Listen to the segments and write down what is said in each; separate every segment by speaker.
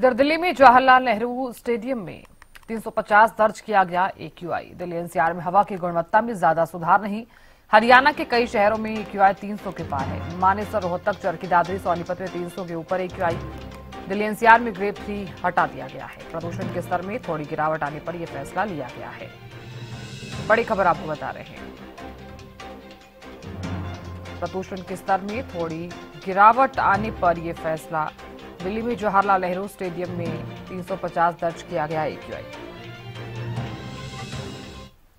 Speaker 1: इधर दिल्ली में जवाहरलाल नेहरू स्टेडियम में 350 दर्ज किया गया AQI। दिल्ली NCR में हवा की गुणवत्ता में ज्यादा सुधार नहीं। हरियाणा के कई शहरों में AQI 300 के पार है। मानेसर, रोहतक, चरखी दादरी, सोनीपत में 300 के ऊपर AQI। दिल्ली NCR में ग्रेड 3 हटा दिया गया है। प्रदूषण के स्तर में थोड़ी गिरावट आने पर यह फैसला लिया गया है। बड़ी खबर आपको बता रहे हैं। प्रदूषण के स्तर में थोड़ी गिरावट आने पर यह फैसला। दिल्ली में जवाहरलाल नेहरू स्टेडियम में 350 दर्ज किया गया AQI।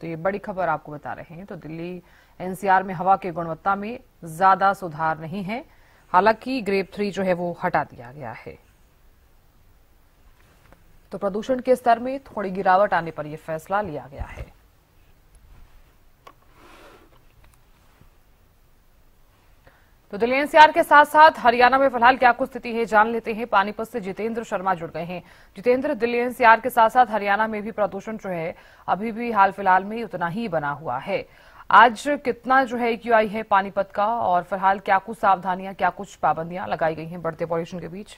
Speaker 1: तो ये बड़ी खबर आपको बता रहे हैं। तो दिल्ली NCR में हवा की गुणवत्ता में ज्यादा सुधार नहीं है। हालांकि ग्रेड 3 जो है वो हटा दिया गया है। तो प्रदूषण के स्तर में थोड़ी गिरावट आने पर यह फैसला लिया गया है। तो दिल्ली NCR के साथ साथ हरियाणा में फिलहाल क्या कुछ स्थिति है, जान लेते हैं। पानीपत से जितेंद्र शर्मा जुड़ गए हैं। जितेंद्र, दिल्ली NCR के साथ साथ हरियाणा में भी प्रदूषण जो है अभी भी हाल फिलहाल में उतना ही बना हुआ है। आज कितना जो है AQI है पानीपत का, और फिलहाल क्या कुछ सावधानियां, क्या कुछ पाबंदियां लगाई गई हैं बढ़ते पॉल्यूशन के बीच?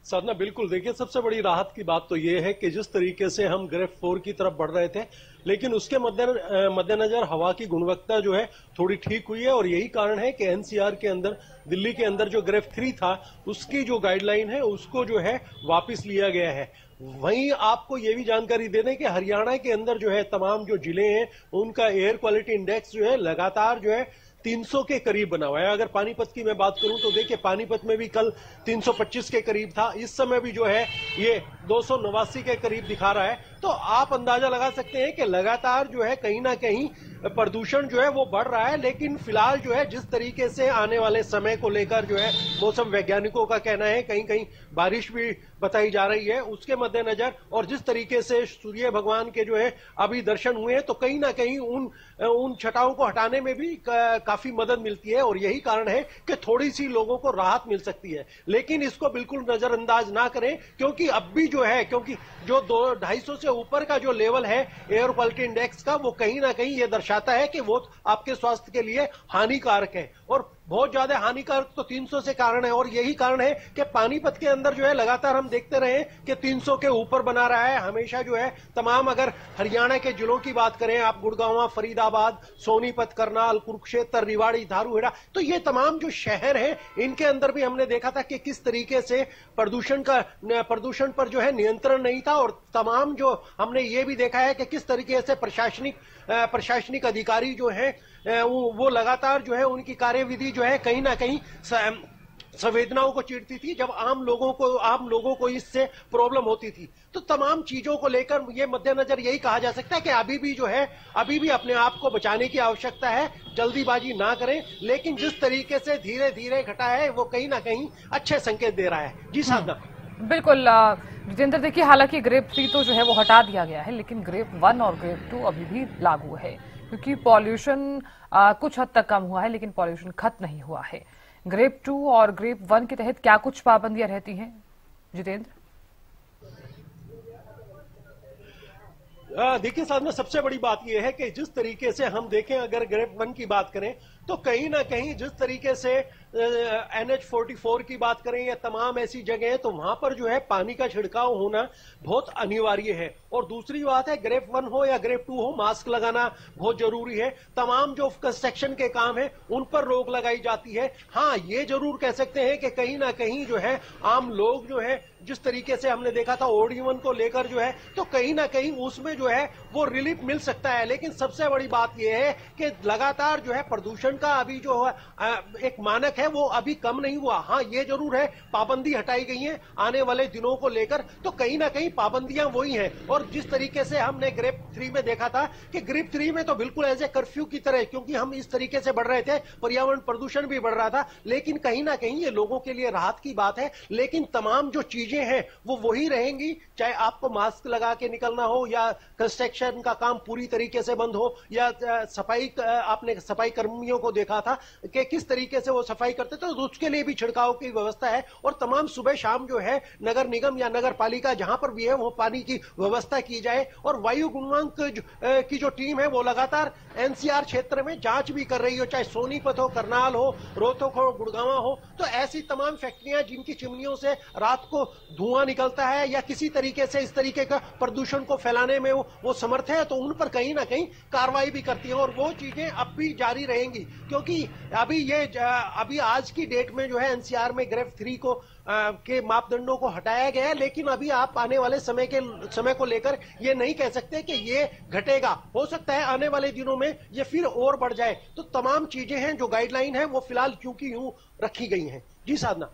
Speaker 2: साधना, बिल्कुल देखिए, सबसे बड़ी राहत की बात तो ये है कि जिस तरीके से हम ग्रेड 4 की तरफ बढ़ रहे थे, लेकिन उसके मद्देनजर हवा की गुणवत्ता जो है थोड़ी ठीक हुई है। और यही कारण है कि NCR के अंदर, दिल्ली के अंदर जो ग्रेड 3 था उसकी जो गाइडलाइन है उसको जो है वापस लिया गया है। वहीं आपको ये भी जानकारी दे दें कि हरियाणा के अंदर जो है तमाम जो जिले हैं उनका एयर क्वालिटी इंडेक्स जो है लगातार जो है 300 के करीब बना हुआ है। अगर पानीपत की मैं बात करूं तो देखिए, पानीपत में भी कल 325 के करीब था, इस समय भी जो है ये 289 के करीब दिखा रहा है। तो आप अंदाजा लगा सकते हैं कि लगातार जो है कहीं ना कहीं प्रदूषण जो है वो बढ़ रहा है। लेकिन फिलहाल जो है जिस तरीके से आने वाले समय को लेकर जो है मौसम वैज्ञानिकों का कहना है कहीं कहीं बारिश भी बताई जा रही है, उसके मद्देनजर और जिस तरीके से सूर्य भगवान के जो है अभी दर्शन हुए हैं, तो कहीं ना कहीं उन छटाओं को हटाने में भी काफी मदद मिलती है। और यही कारण है कि थोड़ी सी लोगों को राहत मिल सकती है। लेकिन इसको बिल्कुल नजरअंदाज ना करें, क्योंकि अब भी जो है, क्योंकि जो 250 से ऊपर का जो लेवल है एयर क्वालिटी इंडेक्स का, वो कहीं ना कहीं ये दर्शाता है कि वो आपके स्वास्थ्य के लिए हानिकारक है। और बहुत ज्यादा हानिकारक तो 300 से कारण है। और यही कारण है कि पानीपत के अंदर जो है लगातार हम देखते रहे कि 300 के ऊपर बना रहा है हमेशा जो है। तमाम अगर हरियाणा के जिलों की बात करें आप, गुड़गांव, फरीदाबाद, सोनीपत, करनाल, कुरुक्षेत्र, रिवाड़ी, धारूहेड़ा, तो ये तमाम जो शहर हैं इनके अंदर भी हमने देखा था कि किस तरीके से प्रदूषण पर जो है नियंत्रण नहीं था। और तमाम जो हमने ये भी देखा है कि किस तरीके से प्रशासनिक अधिकारी जो है वो लगातार जो है उनकी कार्यविधि जो है कहीं ना कहीं संवेदनाओं को चीरती थी, जब आम लोगों को इससे प्रॉब्लम होती थी। तो तमाम चीजों को लेकर ये मद्देनजर यही कहा जा सकता है कि अभी भी अपने आप को बचाने की आवश्यकता है। जल्दीबाजी ना करें, लेकिन जिस तरीके से धीरे धीरे घटा है वो कहीं ना कहीं अच्छे संकेत दे रहा है। जी साधना।
Speaker 1: बिल्कुल जितेंद्र, देखिए, हालांकि ग्रेड 3 तो जो है वो हटा दिया गया है, लेकिन ग्रेड 1 और ग्रेड 2 अभी भी लागू है, क्योंकि पॉल्यूशन कुछ हद तक कम हुआ है लेकिन पॉल्यूशन खत्म नहीं हुआ है। ग्रेड 2 और ग्रेड 1 के तहत क्या कुछ पाबंदियां रहती हैं जितेंद्र?
Speaker 2: देखिए साधना, सबसे बड़ी बात यह है कि जिस तरीके से हम देखें, अगर ग्रेड 1 की बात करें तो कहीं ना कहीं जिस तरीके से NH44 की बात करें या तमाम ऐसी जगह है, तो वहां पर जो है पानी का छिड़काव होना बहुत अनिवार्य है। और दूसरी बात है, ग्रेड 1 हो या ग्रेड 2 हो, मास्क लगाना बहुत जरूरी है। तमाम जो कंस्ट्रक्शन के काम है उन पर रोक लगाई जाती है। हाँ, ये जरूर कह सकते हैं कि कहीं ना कहीं जो है आम लोग जो है, जिस तरीके से हमने देखा था OD1 को लेकर जो है, तो कहीं ना कहीं उसमें जो है वो रिलीफ मिल सकता है। लेकिन सबसे बड़ी बात यह है कि लगातार जो है प्रदूषण का अभी जो एक मानक है वो अभी कम नहीं हुआ। हाँ, ये जरूर है, पाबंदी हटाई गई है आने वाले दिनों को लेकर, तो कहीं ना कहीं पाबंदियां वही हैं। और जिस तरीके से हमने ग्रेड 3 में देखा था कि ग्रेड 3 में तो बिल्कुल एज ए कर्फ्यू की तरह, क्योंकि हम इस तरीके से बढ़ रहे थे, पर्यावरण प्रदूषण भी बढ़ रहा था। लेकिन कहीं ना कहीं ये लोगों के लिए राहत की बात है। लेकिन तमाम जो चीजें हैं वो वही रहेंगी, चाहे आपको मास्क लगा के निकलना हो, या कंस्ट्रक्शन का काम पूरी तरीके से बंद हो, या सफाई कर्मियों को देखा था कि किस तरीके से वो सफाई करते थे, तो उसके लिए भी छिड़काव की व्यवस्था है और तमाम सुबह शाम जो है नगर निगम या नगर पालिका जहां पर भी है वो पानी की व्यवस्था की जाए। और वायु गुणवंत की जो टीम है वो लगातार एनसीआर क्षेत्र में जांच भी कर रही हो, चाहे सोनीपत हो, करनाल हो, रोहतक हो, गुड़गांव हो। तो ऐसी तमाम फैक्ट्रियां जिनकी चिमनियों से रात को धुआं निकलता है या किसी तरीके से इस तरीके का प्रदूषण को फैलाने में वो समर्थ है, तो उन पर कहीं ना कहीं कार्रवाई भी करती है। और वो चीजें अब भी जारी रहेंगी, क्योंकि अभी आज की डेट में जो है एनसीआर में ग्रेड 3 के मापदंडों को हटाया गया है, लेकिन अभी आप आने वाले समय को लेकर ये नहीं कह सकते कि ये घटेगा। हो सकता है आने वाले दिनों में ये फिर और बढ़ जाए। तो तमाम चीजें हैं जो गाइडलाइन है वो फिलहाल यूं की यूं रखी गई हैं। जी साधना।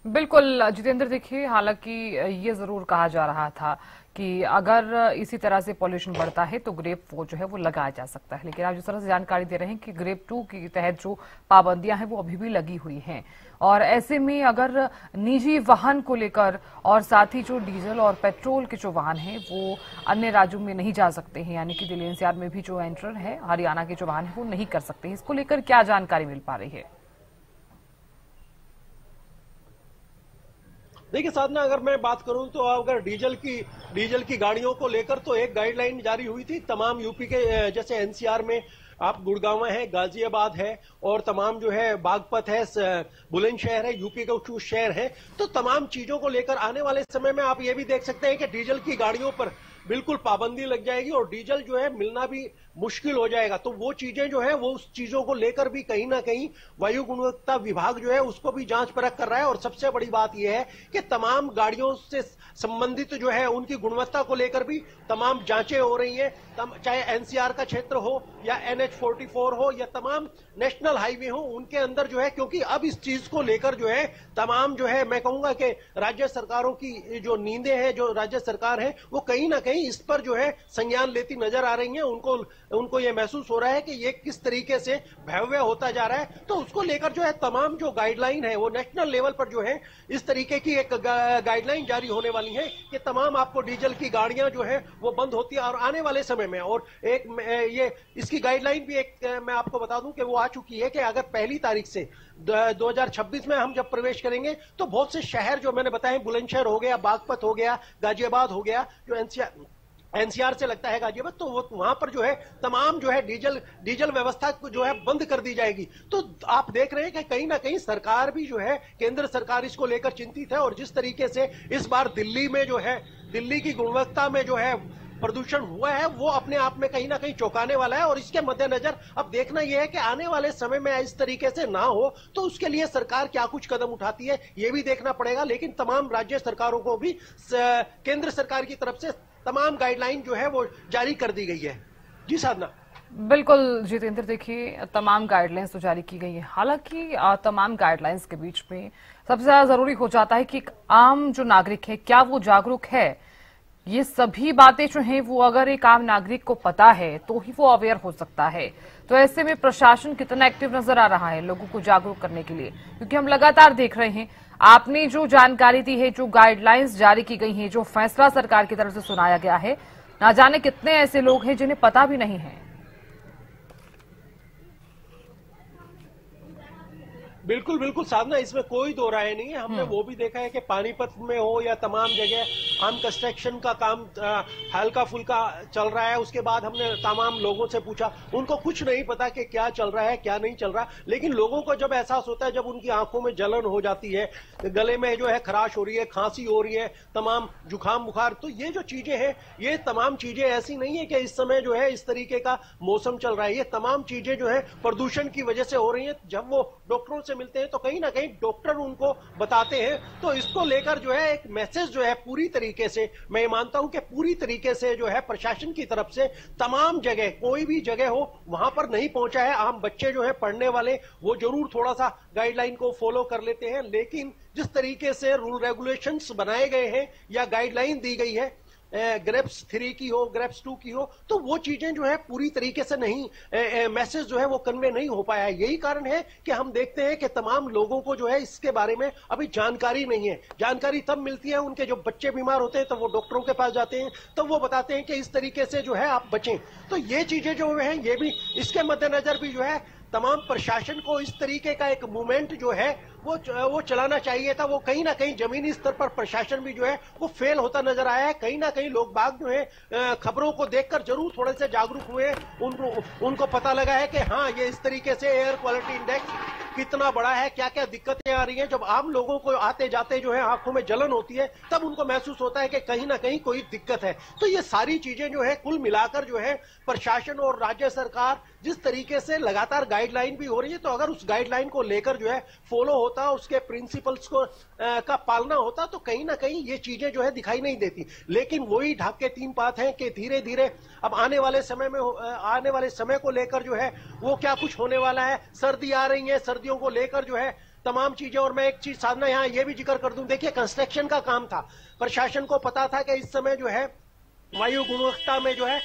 Speaker 1: बिल्कुल जितेंद्र, देखिए हालांकि ये जरूर कहा जा रहा था कि अगर इसी तरह से पॉल्यूशन बढ़ता है तो ग्रेड 4 जो है वो लगाया जा सकता है, लेकिन आप जिस तरह से जानकारी दे रहे हैं कि ग्रेड 2 के तहत जो पाबंदियां हैं वो अभी भी लगी हुई हैं। और ऐसे में अगर निजी वाहन को लेकर और साथ ही जो डीजल और पेट्रोल के जो वाहन हैं वो अन्य राज्यों में नहीं जा सकते हैं, यानी कि दिल्ली एनसीआर में भी जो एंटर है हरियाणा के जो वाहन है वो नहीं कर सकते हैं, इसको लेकर क्या जानकारी मिल पा रही है?
Speaker 2: देखिए साधना, अगर मैं बात करूं तो अगर डीजल की गाड़ियों को लेकर तो एक गाइडलाइन जारी हुई थी तमाम यूपी के, जैसे एनसीआर में आप गुड़गांव है, गाजियाबाद है और तमाम जो है बागपत है, बुलंदशहर है, यूपी के कुछ शहर है। तो तमाम चीजों को लेकर आने वाले समय में आप ये भी देख सकते हैं कि डीजल की गाड़ियों पर बिल्कुल पाबंदी लग जाएगी और डीजल जो है मिलना भी मुश्किल हो जाएगा। तो वो चीजें जो है वो उस चीजों को लेकर भी कहीं ना कहीं वायु गुणवत्ता विभाग जो है उसको भी जांच परख कर रहा है। और सबसे बड़ी बात यह है कि तमाम गाड़ियों से संबंधित जो है उनकी गुणवत्ता को लेकर भी तमाम जांचें हो रही हैं, चाहे एनसीआर का क्षेत्र हो या NH44 हो या तमाम नेशनल हाईवे हो, उनके अंदर जो है, क्योंकि अब इस चीज को लेकर जो है तमाम जो है मैं कहूंगा कि राज्य सरकारों की जो नींदें हैं, जो राज्य सरकार है वो कहीं ना कहीं इस पर जो है संज्ञान लेती नजर आ रही है। उनको ये महसूस हो रहा है कि ये किस तरीके से भव्य होता जा रहा है। तो उसको लेकर जो है तमाम जो गाइडलाइन है वो नेशनल लेवल पर जो है इस तरीके की एक गाइडलाइन जारी होने वाली है कि तमाम आपको डीजल की गाड़ियां जो है वो बंद होती है और आने वाले समय में। और एक ये इसकी गाइडलाइन भी एक मैं आपको बता दूं कि वो आ चुकी है कि अगर 1 तारीख से 2026 में हम जब प्रवेश करेंगे तो बहुत से शहर जो मैंने बताए, बुलंदशहर हो गया, बागपत हो गया, गाजियाबाद हो गया, जो एनसीआर से लगता है गाजियाबाद, तो वो वहां पर जो है तमाम जो है डीजल व्यवस्था जो है बंद कर दी जाएगी। तो आप देख रहे हैं कि कहीं ना कहीं सरकार भी जो है, केंद्र सरकार इसको लेकर चिंतित है। और जिस तरीके से इस बार दिल्ली में जो है, दिल्ली की गुणवत्ता में जो है प्रदूषण हुआ है वो अपने आप में कहीं ना कहीं चौंकाने वाला है। और इसके मद्देनजर अब देखना यह है कि आने वाले समय में इस तरीके से ना हो तो उसके लिए सरकार क्या कुछ कदम उठाती है ये भी देखना पड़ेगा। लेकिन तमाम राज्य सरकारों को भी केंद्र सरकार की तरफ से तमाम गाइडलाइन जो है वो जारी कर दी गई है। जी साधना।
Speaker 1: बिल्कुल जितेंद्र, देखिए तमाम गाइडलाइंस तो जारी की गई है, हालांकि तमाम गाइडलाइंस के बीच में सबसे ज्यादा जरूरी हो जाता है कि एक आम जो नागरिक है क्या वो जागरूक है। ये सभी बातें जो हैं वो अगर एक आम नागरिक को पता है तो ही वो अवेयर हो सकता है। तो ऐसे में प्रशासन कितना एक्टिव नजर आ रहा है लोगों को जागरूक करने के लिए, क्योंकि हम लगातार देख रहे हैं, आपने जो जानकारी दी है, जो गाइडलाइंस जारी की गई हैं, जो फैसला सरकार की तरफ से सुनाया गया है, ना जाने कितने ऐसे लोग हैं जिन्हें पता भी नहीं है।
Speaker 2: बिल्कुल बिल्कुल साधना, इसमें कोई दो राय नहीं है। हमने वो भी देखा है कि पानीपत में हो या तमाम जगह आम कंस्ट्रक्शन का काम हल्का फुल्का चल रहा है। उसके बाद हमने तमाम लोगों से पूछा, उनको कुछ नहीं पता कि क्या चल रहा है क्या नहीं चल रहा। लेकिन लोगों को जब एहसास होता है, जब उनकी आंखों में जलन हो जाती है, गले में जो है खराश हो रही है, खांसी हो रही है, तमाम जुकाम बुखार, तो ये जो चीजें हैं ये तमाम चीजें ऐसी नहीं है कि इस समय जो है इस तरीके का मौसम चल रहा है। ये तमाम चीजें जो है प्रदूषण की वजह से हो रही है। जब वो डॉक्टरों से मिलते हैं तो कहीं ना कहीं डॉक्टर उनको बताते हैं। तो इसको लेकर जो है एक मैसेज जो है पूरी तरीके से, मैं मानता हूं कि पूरी तरीके से जो है प्रशासन की तरफ से तमाम जगह, कोई भी जगह हो वहां पर नहीं पहुंचा है। आम बच्चे जो है पढ़ने वाले वो जरूर थोड़ा सा गाइडलाइन को फॉलो कर लेते हैं, लेकिन जिस तरीके से रूल रेगुलेशंस बनाए गए हैं या गाइडलाइन दी गई है ग्रेप्स 3 की हो, ग्रेप्स 2 की हो, तो वो चीजें जो है पूरी तरीके से नहीं, मैसेज जो है वो कन्वे नहीं हो पाया है। यही कारण है कि हम देखते हैं कि तमाम लोगों को जो है इसके बारे में अभी जानकारी नहीं है। जानकारी तब मिलती है उनके जो बच्चे बीमार होते हैं, तो वो डॉक्टरों के पास जाते हैं, तो वो बताते हैं कि इस तरीके से जो है आप बचें। तो ये चीजें जो है ये भी इसके मद्देनजर भी जो है तमाम प्रशासन को इस तरीके का एक मूवमेंट जो है वो चलाना चाहिए था। वो कहीं ना कहीं जमीनी स्तर पर प्रशासन भी जो है वो फेल होता नजर आया है। कहीं ना कहीं लोग बाग जो है खबरों को देखकर जरूर थोड़े से जागरूक हुए, उनको पता लगा है कि हाँ, ये इस तरीके से एयर क्वालिटी इंडेक्स कितना बड़ा है, क्या क्या दिक्कतें आ रही हैं। जब आम लोगों को आते जाते जो है आंखों में जलन होती है, तब उनको महसूस होता है कि कहीं ना कहीं कोई दिक्कत है। तो ये सारी चीजें जो है कुल मिलाकर जो है प्रशासन और राज्य सरकार जिस तरीके से लगातार गाइडलाइन भी हो रही है, तो अगर उस गाइडलाइन को लेकर जो है फॉलो होता, उसके प्रिंसिपल्स को का पालना होता, तो कहीं ना कहीं ये चीजें जो है दिखाई नहीं देती। लेकिन वही ढाक के तीन बात है कि धीरे धीरे अब आने वाले समय को लेकर जो है वो क्या कुछ होने वाला है। सर्दी आ रही है, सर्दियों को लेकर जो है तमाम चीजें। और मैं एक चीज साधना यहां ये भी जिक्र कर दूं, देखिए कंस्ट्रक्शन का काम था, प्रशासन को पता था कि इस समय जो है वायु गुणवत्ता में जो है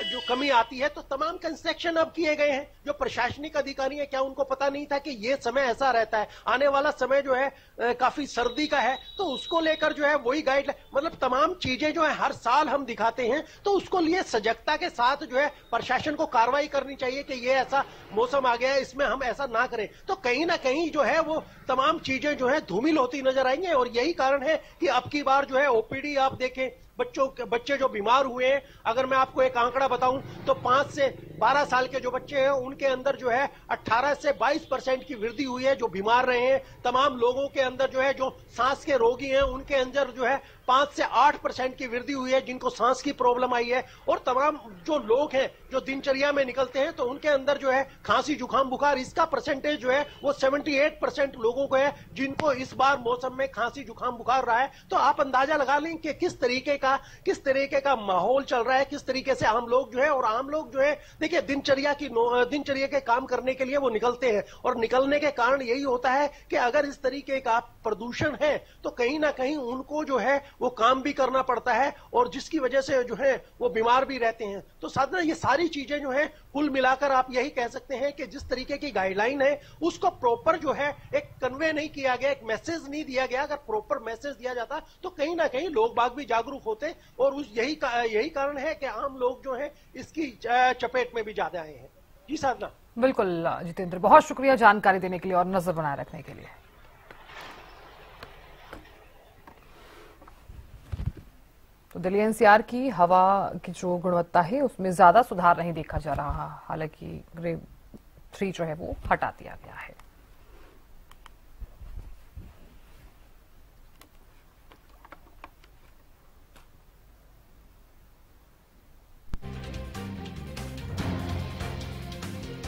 Speaker 2: जो कमी आती है, तो तमाम कंस्ट्रक्शन अब किए गए हैं। जो प्रशासनिक अधिकारी है, क्या उनको पता नहीं था कि ये समय ऐसा रहता है, आने वाला समय जो है काफी सर्दी का है, तो उसको लेकर जो है वही गाइडलाइन, मतलब तमाम चीजें जो है हर साल हम दिखाते हैं, तो उसको लिए सजगता के साथ जो है प्रशासन को कार्रवाई करनी चाहिए कि ये ऐसा मौसम आ गया है, इसमें हम ऐसा ना करें। तो कहीं ना कहीं जो है वो तमाम चीजें जो है धूमिल होती नजर आएंगे। और यही कारण है कि अब की बार जो है ओपीडी आप देखें, बच्चे जो बीमार हुए हैं, अगर मैं आपको एक आंकड़ा बताऊं तो 5 से 12 साल के जो बच्चे हैं उनके अंदर जो है 18 से 22% की वृद्धि हुई है जो बीमार रहे हैं। तमाम लोगों के अंदर जो है जो सांस के रोगी हैं उनके अंदर जो है 5 से 8% की वृद्धि हुई है जिनको सांस की प्रॉब्लम आई है। और तमाम जो लोग हैं जो दिनचर्या में निकलते हैं तो उनके अंदर जो है खांसी जुकाम बुखार, इसका परसेंटेज जो है वो 78% लोगों को है जिनको इस बार मौसम में खांसी जुकाम बुखार रहा है। तो आप अंदाजा लगा लें कि किस तरीके का माहौल चल रहा है, किस तरीके से आम लोग जो है देखिए दिनचर्या के काम करने के लिए वो निकलते हैं। और निकलने के कारण यही होता है कि अगर इस तरीके का प्रदूषण है तो कहीं ना कहीं उनको जो है वो काम भी करना पड़ता है और जिसकी वजह से जो है वो बीमार भी रहते हैं। तो साधना ये सारी चीजें जो है कुल मिलाकर आप यही कह सकते हैं कि जिस तरीके की गाइडलाइन है उसको प्रॉपर जो है एक कन्वे नहीं किया गया, एक मैसेज नहीं दिया गया। अगर प्रॉपर मैसेज दिया जाता तो कहीं ना कहीं लोग बाग भी जागरूक होते। और यही कारण है कि आम लोग जो है इसकी चपेट में भी ज्यादा आए हैं। जी साधना।
Speaker 1: बिल्कुल जितेंद्र, बहुत शुक्रिया जानकारी देने के लिए और नजर बनाए रखने के लिए। तो दिल्ली एनसीआर की हवा की जो गुणवत्ता है उसमें ज्यादा सुधार नहीं देखा जा रहा, हालांकि ग्रेड 3 जो है वो हटा दिया गया है।